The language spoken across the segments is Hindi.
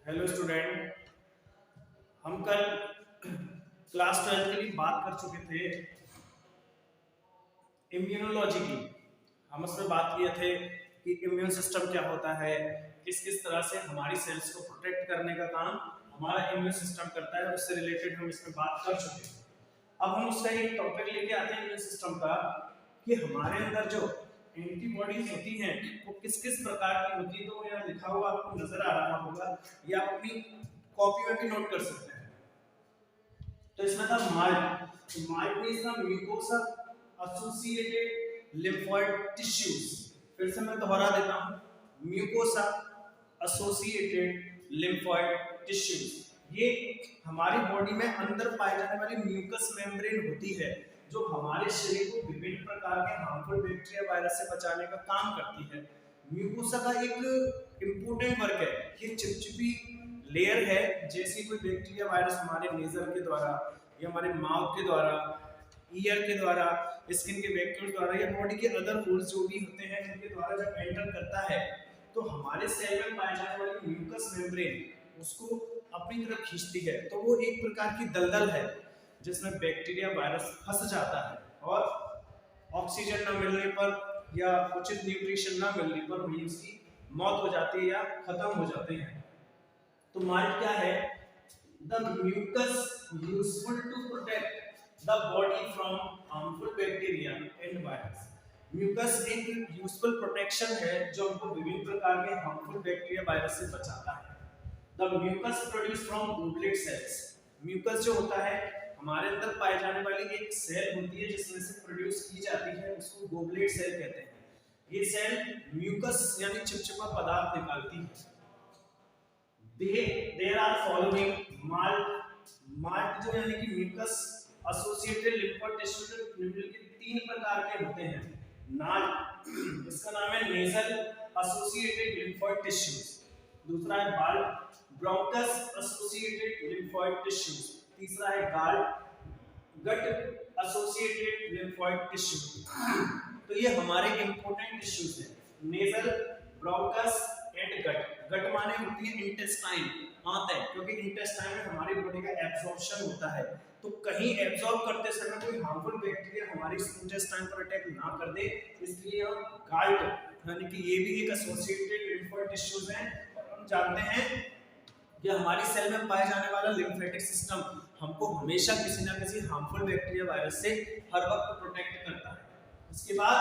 हेलो स्टूडेंट, हम कल क्लास 12 के लिए बात कर चुके थे इम्यूनोलॉजी की। हम उसमें बात किए थे कि इम्यून सिस्टम क्या होता है, किस किस तरह से हमारी सेल्स को प्रोटेक्ट करने का काम हमारा इम्यून सिस्टम करता है। उससे रिलेटेड हम इसमें बात कर चुके हैं। अब हम उसका एक टॉपिक लेके आते हैं इम्यून सिस्टम का, कि हमारे अंदर जो एंटीबॉडीज होती हैं वो किस किस प्रकार की होती है। तो यहाँ लिखा हुआ आपको नजर आ रहा होगा, या आप अपनी कॉपी में भी नोट कर सकते हैं। तो इसमें था माइट। तो might means the mucosa associated lymphoid tissues. फिर से मैं दोहरा देता हूं, म्यूकोसा एसोसिएटेड लिम्फोइड टिश्यूज। ये हमारी बॉडी में अंदर पाए जाने वाली म्यूकस मेम्ब्रेन होती है, जो हमारे शरीर को विभिन्न प्रकार के हार्मफुल बैक्टीरिया वायरस से बचाने का काम करती है। म्यूकोसा का एक इंपॉर्टेंट वर्क है, ये चिपचिपी लेयर है। जैसे कोई बैक्टीरिया वायरस हमारे नेजर के द्वारा या हमारे माउथ के द्वारा, ईयर के द्वारा, स्किन के बैक्टीरिया द्वारा या बॉडी के अदर होल्स जो भी होते हैं उनके द्वारा जब एंटर करता है, तो हमारे सेल में पाए जाने वाली म्यूकस मेम्ब्रेन उसको अपनी तरफ खींचती है। तो वो एक प्रकार की दलदल है जिसमें बैक्टीरिया वायरस फंस जाता है, और ऑक्सीजन न मिलने पर या उचित न्यूट्रिशन न मिलने पर वही उसकी मौत हो जाती है या खत्म हो जाते हैं। तो माइट क्या है? The mucus useful to protect the body from harmful bacteria and virus. Mucus एक यूजफुल प्रोटेक्शन है जो हमको विभिन्न प्रकार के हार्मफुल बैक्टीरिया वायरस से बचाता है। The mucus produce from goblet cells. Mucus जो होता है हमारे अंदर पाए जाने वाली एक सेल होती है जिसमें से प्रोड्यूस की जाती है, उसको गोबलेट सेल कहते हैं। ये सेल म्यूकस यानी चिपचिपा पदार्थ निकालती है। There are following माल्ट जो यानी कि म्यूकस एसोसिएटेड लिम्फोइड टिश्यू निम्नलिखित तीन प्रकार के होते हैं। नाल, इसका नाम है नेजल एसोसिएटेड लिम्फोइड टिश्यूज। दूसरा है बाल, ब्रोंकस एसोसिएटेड लिम्फोइड टिश्यूज। तीसरा है गाल, गट एसोसिएटेड लिम्फोइड टिश्यू। तो ये हमारे इंपॉर्टेंट टिश्यूज हैं, नेजल, ब्रोंकस एंड गट। गट माने होती है इंटेस्टाइन, आंत है, क्योंकि इंटेस्टाइन में हमारी बॉडी का एब्जॉर्प्शन होता है। तो कहीं एब्जॉर्ब करते समय कोई हार्मफुल बैक्टीरिया हमारी इंटेस्टाइन पर अटैक ना कर दे, इसलिए हम गाल्ट यानी कि ये भी एक एसोसिएटेड लिम्फोइड टिश्यूज हैं। और हम जानते हैं कि हमारी सेल में पाए जाने वाला लिम्फेटिक सिस्टम हमको हमेशा किसी ना किसी हार्मफुल बैक्टीरिया वायरस से हर वक्त प्रोटेक्ट करता है। इसके बाद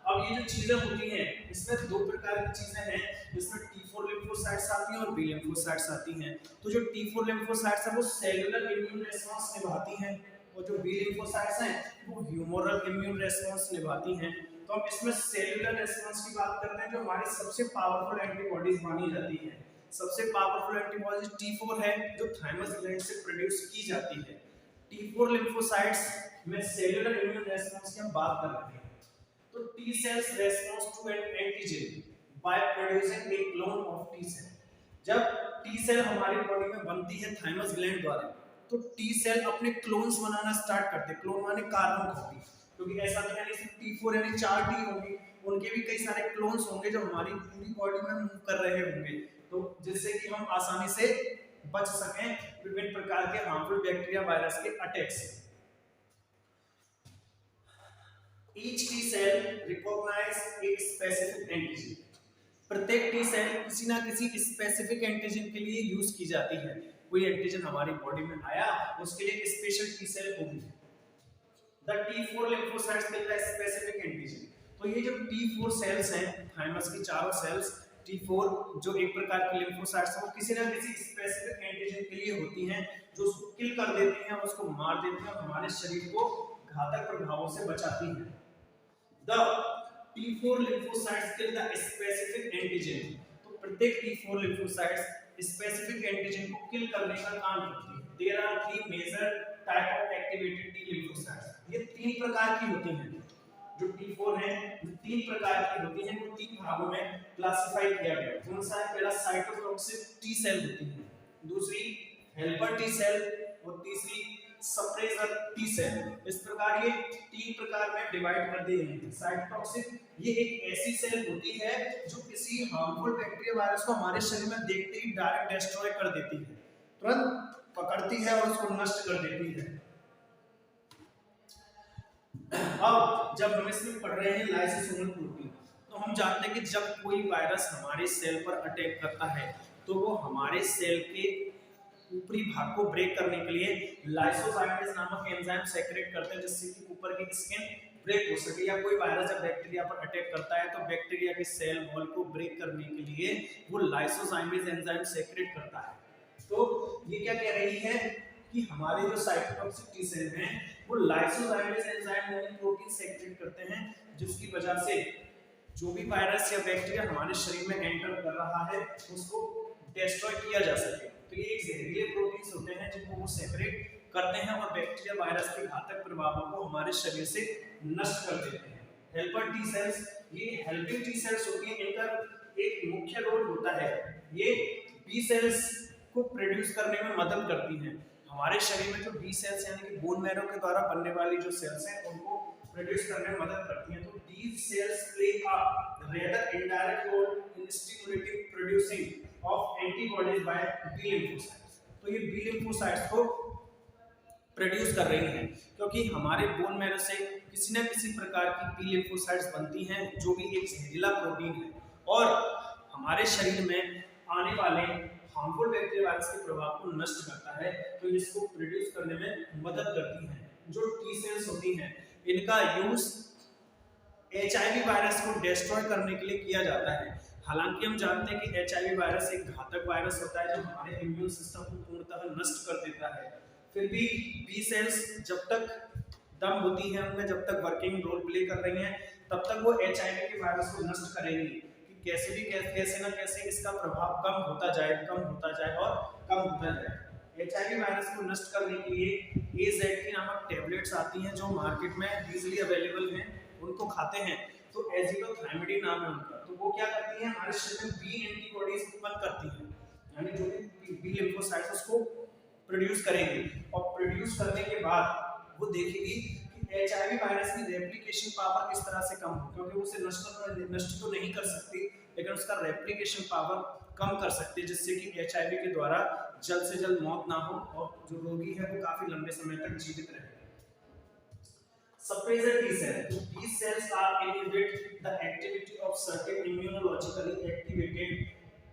अब ये जो चीजें होती हैं इसमें दो प्रकार की चीजें हैं, जिसमें T4 लिम्फोसाइट्स आती हैं और B लिम्फोसाइट्स आती हैं। तो जो T4 लिम्फोसाइट्स है वो सेलुलर इम्यून रिस्पांस निभाती हैं, और जो B लिम्फोसाइट्स हैं वो ह्यूमरल इम्यून रिस्पांस निभाती हैं। तो हम इसमें सेलुलर रिस्पांस की बात करते हैं, जो हमारी सबसे पावरफुल एंटीबॉडीज मानी जाती है। सबसे पावरफुल एंटीबॉडी T4 है, जो थाइमस ग्लैंड से प्रोड्यूस की जाती है। T4 लिम्फोसाइट्स में सेलुलर इम्यून रिस्पांस की हम बात कर रहे हैं। तो T cells responds to an antigen by producing a clone of T cell। जब T cell हमारी बॉडी में बनती है थाइमस ग्लैंड द्वारा, तो T cell अपने क्लोन्स बनाना स्टार्ट करते हैं। क्लोन माने कार्बन कॉपी, क्योंकि ऐसा तो यानी सिर्फ T4 यानी 4 T होंगे, उनके भी कई सारे क्लोन्स होंगे जो हमारी पूरी बॉडी में मूव कर रहे होंगे, तो जिससे कि हम आसानी से बच सकें विभिन्न प्रकार के हार्मफुल बैक्टीरिया वायरस के अटैक से। Each T cell recognize a specific antigen। प्रत्येक T सेल किसी ना किसी स्पेसिफिक एंटीजन के लिए यूज की जाती है। कोई एंटीजन हमारी बॉडी में आया, उसके लिए एक स्पेशल T सेल होगी। The T4 lymphocytes will the specific antigen। तो ये जो T4 सेल्स हैं, थाइमस की चारों सेल्स T4 जो एक प्रकार की लिम्फोसाइट्स हैं, वो किसी ना किसी स्पेसिफिक एंटीजन के लिए होती हैं, जो उसको किल कर देती हैं, उसको मार देती हैं और हमारे शरीर को घातक प्रभावों से बचाती हैं। The T4 lymphocytes kill the specific antigen। तो प्रत्येक T4 lymphocytes स्पेसिफिक एंटीजन को किल करने का काम करती है। There are three major type of activated T lymphocytes। ये तीन प्रकार की होती हैं। जो T4 है तीन प्रकार की होती हैं, वो तीन भागों में क्लासिफाई किया गया है। कौन सा है? पहला साइटोटॉक्सिक T सेल होती है, दूसरी हेल्पर T सेल और तीसरी सप्रेसर टी सेल। इस प्रकार ये 3 प्रकार में डिवाइड कर दिए हैं। साइटोटॉक्सिक ये एक ऐसी सेल होती है जो किसी हार्मफुल बैक्टीरिया वायरस को हमारे शरीर में देखते ही डायरेक्ट डिस्ट्रॉय कर देती है, तुरंत पकड़ती है और उसको नष्ट कर देती है। अब जब हम इसमें पढ़ रहे हैं लाइसोसोमल प्रोटीन, तो हम जानते हैं कि जब कोई वायरस हमारे सेल पर अटैक करता है तो वो हमारे सेल के ऊपरी भाग को ब्रेक करने के लिए लाइसोजाइमेज नामक एंजाइम सेक्रेट करते हैं, जिससे कि ऊपर की स्किन ब्रेक हो सके। या कोई वायरस जब बैक्टीरिया पर अटैक करता है तो बैक्टीरिया के सेल वॉल को ब्रेक करने के लिए वो लाइसोजाइमेज एंजाइम सेक्रेट करता है। तो ये क्या कह रही है कि हमारे जो साइटोटॉक्सिक टी सेल हैं वो लाइसोजाइमेज एंजाइम यानी प्रोटीन सेक्रेट करते हैं, जिसकी वजह से जो भी वायरस या बैक्टीरिया हमारे शरीर में एंटर कर रहा है उसको डिस्ट्रॉय किया जा सके। तो ये एक जहरीले प्रोटीन्स होते हैं जिनको वो सेपरेट करते हैं और बैक्टीरिया वायरस के घातक प्रभावों को हमारे शरीर से नष्ट कर देते हैं। हेल्पर टी सेल्स, ये हेल्पिंग टी सेल्स होती हैं, इनका एक मुख्य रोल होता है, ये बी सेल्स को प्रोड्यूस करने में मदद करती हैं। हमारे शरीर में जो बी सेल्स यानी कि बोन मैरो के द्वारा बनने वाली जो सेल्स हैं उनको प्रोड्यूस करने में मदद करती हैं। तो these cells play a rather indirect role in stimulating producing of antibodies by B lymphocytes। तो ये B lymphocytes को प्रोड्यूस कर रही हैं क्योंकि हमारे बोन मैरो से किसी न किसी प्रकार की B lymphocytes बनती हैं जो भी एक जहरीला प्रोटीन है और हमारे शरीर में आने वाले हार्मफुल बैक्टीरिया वायरस के प्रभाव को नष्ट करता है। तो इसको प्रोड्यूस करने में मदद करती हैं। जो टी सेल्स होती हैं इनका यूज HIV वायरस को डिस्ट्रॉय करने के लिए किया जाता है। हालांकि हम जानते हैं कि HIV वायरस एक घातक वायरस होता है जो हमारे इम्यून सिस्टम को पूर्णतः नष्ट कर देता है। फिर भी बी सेल्स जब तक दम होती हैं, उनमें जब तक वर्किंग रोल प्ले कर रही हैं, तब तक वो HIV के वायरस को नष्ट करेंगी कि कैसे ना कैसे इसका प्रभाव कम होता जाए और कम होता जाए। HIV वायरस को नष्ट करने के लिए AZT नामक टैबलेट्स आती हैं जो मार्केट में इजीली अवेलेबल हैं, उनको खाते हैं। तो एजिडोथाइमिडिन नाम है उनका। तो वो क्या करती है, हमारे शरीर में बी एंटीबॉडीज उत्पन्न करती हैं, यानी जो भी बी लिम्फोसाइट्स उसको प्रोड्यूस करेंगे और प्रोड्यूस करने के बाद वो देखेगी कि HIV वायरस की रेप्लिकेशन पावर किस तरह से कम हो, क्योंकि वो उसे नष्ट तो नहीं कर सकती लेकिन उसका रेप्लिकेशन पावर कम कर सकती है, जिससे कि HIV के द्वारा जल्द से जल्द मौत ना हो और जो रोगी है वो काफी लंबे समय तक जीवित रहे। Suppressor T cell. These cells are inhibit the activity of certain immunologically activated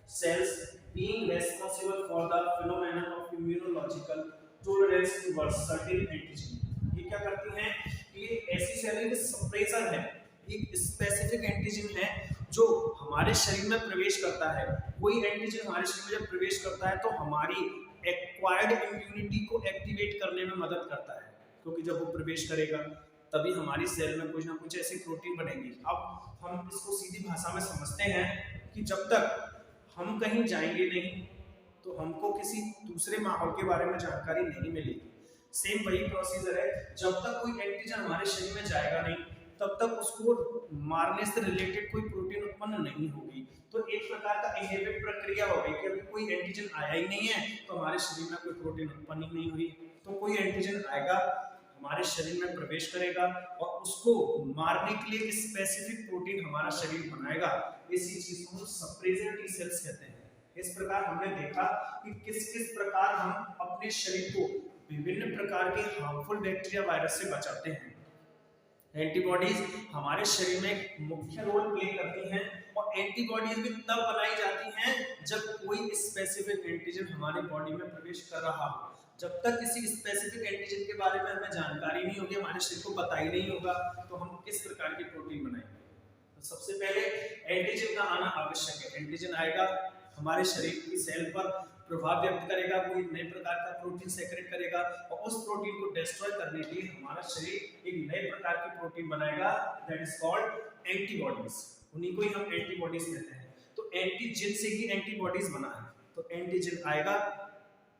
cells, being responsible for the phenomenon of immunological tolerance towards certain antigen। ये क्या करती हैं? ये ऐसी सेल है जो सप्रेसर है, एक स्पेसिफिक एंटीजन है जो हमारे शरीर में प्रवेश करता है। कोई एंटीजन हमारे शरीर में जब प्रवेश करता है तो हमारी एक्वायर्ड इम्यूनिटी को एक्टिवेट करने में मदद करता है, क्योंकि जब वो प्रवेश करेगा तभी हमारी सेल में कुछ ना कुछ ऐसी प्रोटीन बनेगी। अब हम इसको सीधी भाषा में समझते हैं कि जब तक हम कहीं जाएंगे नहीं तो हमको किसी दूसरे माहौल के बारे में जानकारी नहीं मिलेगी। सेम वही प्रोसीजर है, जब तक कोई एंटीजन हमारे शरीर में जाएगा नहीं तब तक उसको मारने से रिलेटेड कोई प्रोटीन उत्पन्न नहीं होगी। तो एक प्रकार का इनहिबिट प्रक्रिया हो गई कि अभी कोई एंटीजन आया ही नहीं है तो हमारे शरीर में कोई प्रोटीन उत्पन्न ही नहीं हुई। तो कोई एंटीजन आएगा, हमारे शरीर में प्रवेश करेगा और उसको मारने के लिए स्पेसिफिक प्रोटीन हमारा शरीर बनाएगा। इसी चीज को सप्रेसर टी सेल्स कहते हैं। इस प्रकार हमने देखा कि किस किस प्रकार हम अपने शरीर को विभिन्न प्रकार के हार्मफुल बैक्टीरिया वायरस से बचाते हैं। एंटीबॉडीज हमारे शरीर में एक मुख्य रोल प्ले करती हैं और एंटीबॉडीज भी तब बनाई जाती हैं जब कोई स्पेसिफिक एंटीजन हमारे बॉडी में प्रवेश कर रहा हो। जब तक किसी स्पेसिफिक एंटीजन के बारे में हमें जानकारी नहीं होगी, हमारे शरीर को पता ही नहीं होगा, तो हम किस प्रकार की प्रोटीन बनाएंगे। तो सबसे पहले एंटीजन का आना आवश्यक है। एंटीजन आएगा, हमारे शरीर की सेल पर प्रभाव व्यक्त करेगा, कोई नए प्रकार का प्रोटीन सेक्रेट करेगा और उस प्रोटीन को डिस्ट्रॉय करने के लिए हमारा शरीर एक नए प्रकार की प्रोटीन बनाएगा, दैट इज कॉल्ड एंटीबॉडीज। उन्हीं को ही हम एंटीबॉडीज कहते हैं। तो एंटीजन से ही एंटीबॉडीज बना है। तो एंटीजन आएगा,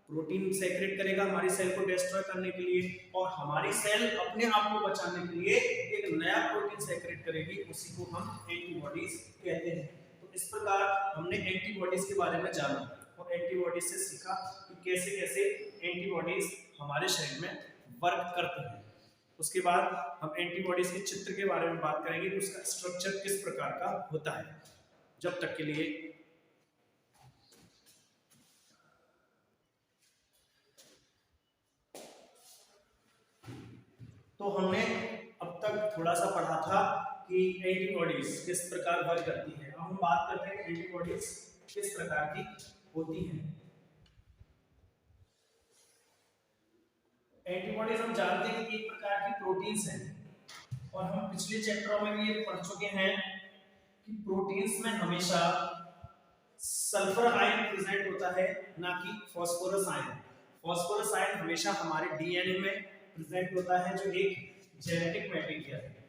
प्रोटीन सेक्रेट करेगा हमारी सेल को डिस्ट्रॉय करने के लिए और हमारी सेल अपने आप को बचाने के लिए एक नया प्रोटीन सेक्रेट करेगी, उसी को हम एंटीबॉडीज कहते हैं। तो इस प्रकार हमने एंटीबॉडीज के बारे में जाना और एंटीबॉडीज से सीखा कि कैसे कैसे एंटीबॉडीज हमारे शरीर में वर्क करते हैं। उसके बाद हम एंटीबॉडीज के चित्र के बारे में बात करेंगे कि उसका स्ट्रक्चर किस प्रकार का होता है। जब तक के लिए तो हमने अब तक थोड़ा सा पढ़ा था कि एंटीबॉडीज किस प्रकार वर्क करती है। अब हम बात करते हैं एंटीबॉडीज किस प्रकार की होती हैं। एंटीबॉडीज हम जानते हैं कि एक प्रकार की प्रोटीन्स हैं और हम पिछले चैप्टरों में भी ये पढ़ चुके हैं कि प्रोटीन्स में हमेशा सल्फर आयन प्रेजेंट होता है, ना कि फास्फोरस आयन। फास्फोरस आयन हमेशा हमारे डीएनए में प्रेजेंट होता है, जो एक जेनेटिक मटेरियल है।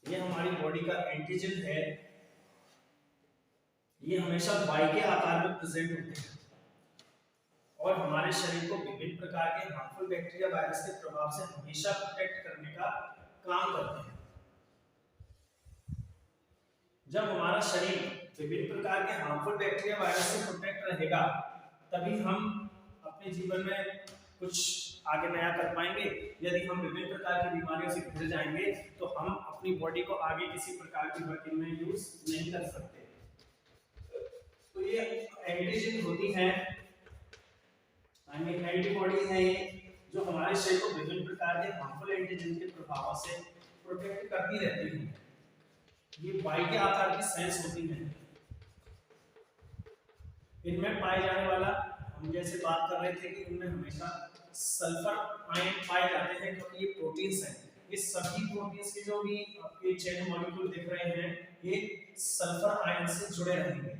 ये हमारी बॉडी का एंटीजन है, ये हमेशा वाई के आकार में प्रेजेंट होते हैं और हमारे शरीर को विभिन्न प्रकार के हार्मफुल बैक्टीरिया वायरस के प्रभाव से हमेशा प्रोटेक्ट करने का काम करते हैं। जब हमारा शरीर विभिन्न प्रकार के हार्मफुल बैक्टीरिया वायरस से प्रोटेक्ट रहेगा, तभी हम अपने जीवन में कुछ आगे नया कर पाएंगे। यदि हम विभिन्न प्रकार की बीमारियों से घिर जाएंगे तो हम अपनी बॉडी को आगे किसी प्रकार की वर्किंग में यूज नहीं कर सकते। तो ये एंटीजन होती है, एंटीबॉडी है ये, जो हमारे शरीर को विभिन्न प्रकार के हार्मफुल एंटीजन के प्रभाव से प्रोटेक्ट करती रहती है। ये वाई के आकार की सेल्स होती हैं। इनमें पाए जाने वाला, हम जैसे बात कर रहे थे कि इनमें हमेशा सल्फर आयन पाए जाते हैं क्योंकि ये प्रोटीन्स हैं। ये सभी प्रोटीन्स के जो भी आपके चेन मॉलिक्यूल दिख रहे हैं, ये सल्फर आयन से जुड़े रहेंगे।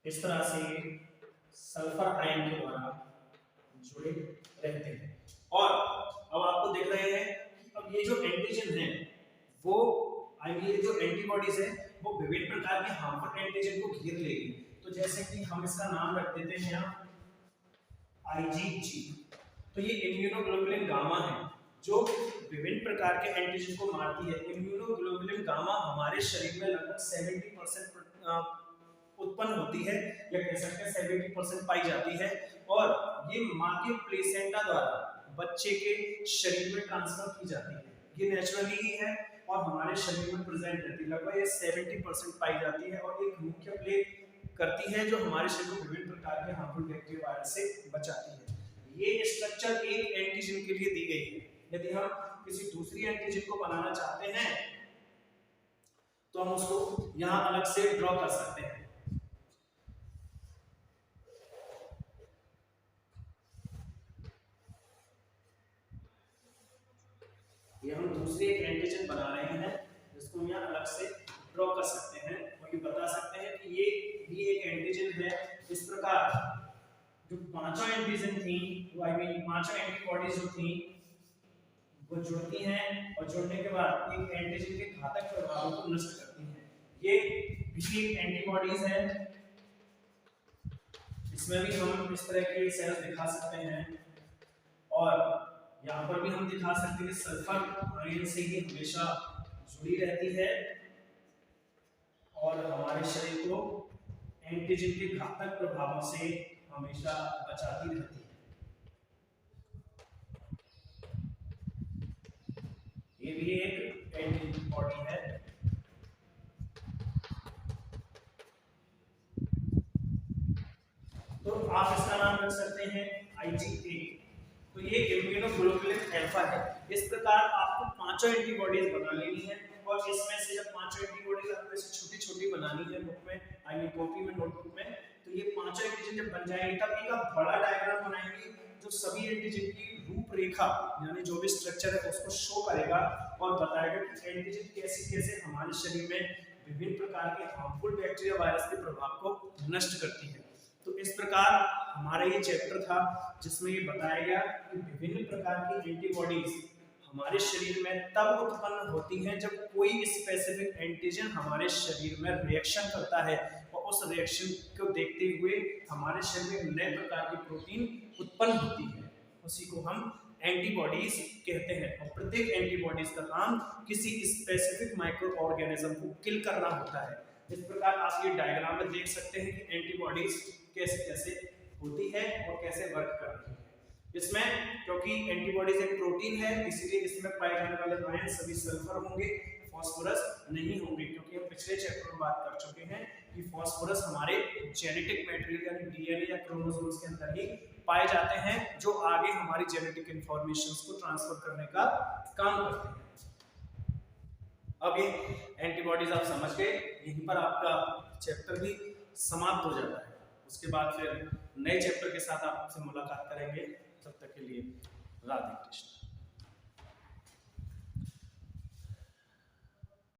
इस तरह से सल्फर आयन के द्वारा जुड़े रहते हैं। और अब आपको दिख रहे हैं कि अब ये जो एंटीजन है वो ये जो एंटीबॉडीज है वो विभिन्न प्रकार के हार्मफुल एंटीजन को घेर लेगी। तो जैसे कि हम इसका नाम रख देते हैं यहाँ IgG। तो ये इम्यूनोग्लोबुलिन गामा है जो विभिन्न प्रकार के एंटीजन को मारती है। इम्यूनोग्लोबुलिन गामा हमारे शरीर में लगभग 70% उत्पन्न होती है, या कह सकते हैं 70% पाई जाती है, और ये मां के प्लेसेंटा द्वारा बच्चे के शरीर में ट्रांसफर की जाती है। ये नेचुरली ही है और हमारे शरीर में प्रेजेंट रहती है। लगभग ये 70% पाई जाती है और एक मुख्य प्ले करती है जो हमारे शरीर को विभिन्न प्रकार के हार्मफुल बैक्टीरिया वायरस से बचाती है। ये स्ट्रक्चर एक एंटीजन के लिए दी गई है। यदि हम किसी दूसरी एंटीजन को बनाना चाहते हैं तो हम उसको यहाँ अलग से ड्रॉ कर सकते हैं। ये हम दूसरी एक एंटीजन बना रहे हैं जिसको हम यहाँ अलग से ड्रॉ कर सकते हैं और ये बता सकते हैं कि ये भी एक एंटीजन है। इस प्रकार जो पांचों एंटीजन थी, पांचों एंटीबॉडीज जो थी वो जुड़ती हैं और जुड़ने के बाद एक एंटीजन के घातक प्रभावों को नष्ट करती हैं। ये भी एक एंटीबॉडीज है। इसमें भी हम इस तरह के सेल्स दिखा सकते हैं और यहाँ पर भी हम दिखा सकते हैं कि सल्फर आयन से ही हमेशा जुड़ी रहती है और हमारे शरीर को एंटीजन के घातक प्रभावों से हमेशा बचाती रहती है। ये भी एक एंटीबॉडी है। तो आप इसका नाम रख सकते हैं IgA। तो ये इम्यूनोग्लोबुलिन अल्फा है। इस प्रकार आपको पांचों एंटीबॉडीज बना लेनी है और इसमें से जब पांचों एंटीबॉडीज आपको ऐसे छोटी-छोटी बनानी है बुक में, कॉपी में, नोटबुक में, तो ये पांचों एंटीजन जब बन जाएंगे तब एक बड़ा डायग्राम बनाएंगे जो सभी एंटीजन की रूपरेखा यानी जो भी स्ट्रक्चर है उसको शो करेगा और बताएगा कि एंटीजन कैसे हमारे शरीर में विभिन्न प्रकार के हार्मफुल बैक्टीरिया वायरस के प्रभाव को नष्ट करती है। तो इस प्रकार हमारा ये चैप्टर था जिसमें ये बताया गया कि विभिन्न प्रकार की एंटीबॉडीज हमारे शरीर में तब उत्पन्न होती हैं जब कोई स्पेसिफिक एंटीजन हमारे शरीर में रिएक्शन करता है और उस रिएक्शन को देखते हुए हमारे शरीर में नए प्रकार की प्रोटीन उत्पन्न होती है, उसी को हम एंटीबॉडीज कहते हैं। और प्रत्येक एंटीबॉडीज का काम किसी स्पेसिफिक माइक्रो ऑर्गेनिज्म को किल करना होता है। इस प्रकार आप ये डायग्राम में देख सकते हैं कि एंटीबॉडीज कैसे कैसे होती है और कैसे वर्क करती है। इसमें क्योंकि एंटीबॉडीज एक प्रोटीन है, इसीलिए इसमें पाए जाने वाले आयन सभी सल्फर होंगे, फास्फोरस नहीं होंगे, क्योंकि हम पिछले चैप्टर में बात कर चुके हैं कि फास्फोरस हमारे जेनेटिक मटेरियल यानी डीएनए या क्रोमोसोम्स के अंदर ही पाए जाते हैं, जो आगे हमारी जेनेटिक इंफॉर्मेशंस को ट्रांसफर करने का काम करते हैं। अब ये एंटीबॉडीज आप समझ गए, यहीं पर आपका चैप्टर भी समाप्त हो जाता है। उसके बाद फिर नए चैप्टर के साथ आपसे मुलाकात करेंगे। तब तक के लिए राधे कृष्ण।